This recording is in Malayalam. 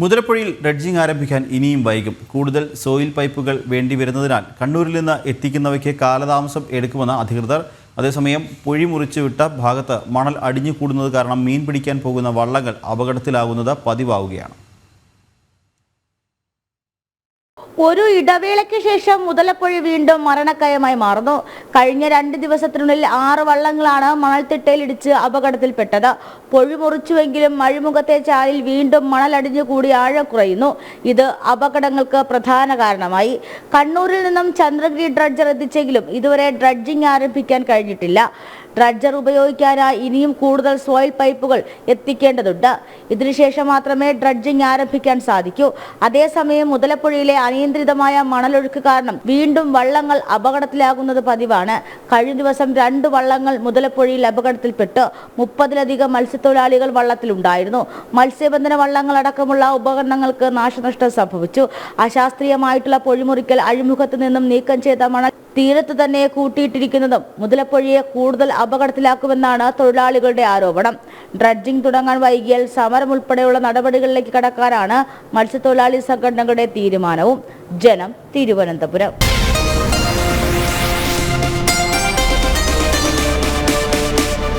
മുതലപ്പുഴയിൽ ഡ്രഡ്ജിംഗ് ആരംഭിക്കാൻ ഇനിയും വൈകും. കൂടുതൽ സോയിൽ പൈപ്പുകൾ വേണ്ടിവരുന്നതിനാൽ കണ്ണൂരിൽ നിന്ന് എത്തിക്കുന്നവയ്ക്ക് കാലതാമസം എടുക്കുമെന്ന് അധികൃതർ. അതേസമയം പൊഴി മുറിച്ചു വിട്ട ഭാഗത്ത് മണൽ അടിഞ്ഞുകൂടുന്നത് കാരണം മീൻ പിടിക്കാൻ പോകുന്ന വള്ളങ്ങൾ അപകടത്തിലാകുന്നത് പതിവാവുകയാണ്. ഒരു ഇടവേളയ്ക്ക് ശേഷം മുതലപ്പുഴ വീണ്ടും മരണക്കയമായി മാറുന്നു. കഴിഞ്ഞ 2 ദിവസത്തിനുള്ളിൽ 6 വള്ളങ്ങളാണ് മണൽത്തിട്ടയിലിടിച്ച് അപകടത്തിൽപ്പെട്ടത്. പൊഴി മുറിച്ചുവെങ്കിലും അഴിമുഖത്തെ ചാലിൽ വീണ്ടും മണലടിഞ്ഞുകൂടി ആഴം കുറയുന്നു. ഇത് അപകടങ്ങൾക്ക് പ്രധാന കാരണമായി. കണ്ണൂരിൽ നിന്നും ചന്ദ്രഗിരി ഡ്രഡ്ജർ എത്തിച്ചെങ്കിലും ഇതുവരെ ഡ്രഡ്ജിംഗ് ആരംഭിക്കാൻ കഴിഞ്ഞിട്ടില്ല. ഡ്രഡ്ജർ ഉപയോഗിക്കാനായി ഇനിയും കൂടുതൽ സോയിൽ പൈപ്പുകൾ എത്തിക്കേണ്ടതുണ്ട്. ഇതിനുശേഷം മാത്രമേ ഡ്രഡ്ജിംഗ് ആരംഭിക്കാൻ സാധിക്കൂ. അതേസമയം മുതലപ്പുഴയിലെ അനിയന്ത്രിതമായ മണലൊഴുക്ക് കാരണം വീണ്ടും വള്ളങ്ങൾ അപകടത്തിലാകുന്നത് പതിവാണ്. കഴിഞ്ഞ ദിവസം 2 വള്ളങ്ങൾ മുതലപ്പുഴയിൽ അപകടത്തിൽപ്പെട്ട് 30-ലധികം മത്സ്യത്തൊഴിലാളികൾ വള്ളത്തിലുണ്ടായിരുന്നു. മത്സ്യബന്ധന വള്ളങ്ങൾ അടക്കമുള്ള ഉപകരണങ്ങൾക്ക് നാശനഷ്ടം സംഭവിച്ചു. അശാസ്ത്രീയമായിട്ടുള്ള പൊഴിമുറിക്കൽ അഴിമുഖത്ത് നിന്നും നീക്കം ചെയ്ത മണൽ തീരത്ത് തന്നെ കൂട്ടിയിട്ടിരിക്കുന്നതും മുതലപ്പുഴയെ കൂടുതൽ അപകടത്തിലാക്കുമെന്നാണ് തൊഴിലാളികളുടെ ആരോപണം. ഡ്രഡ്ജിംഗ് തുടങ്ങാൻ വൈകിയാൽ സമരം ഉൾപ്പെടെയുള്ള നടപടികളിലേക്ക് കടക്കാനാണ് മത്സ്യത്തൊഴിലാളി സംഘടനകളുടെ തീരുമാനവും. ജനം, തിരുവനന്തപുരം.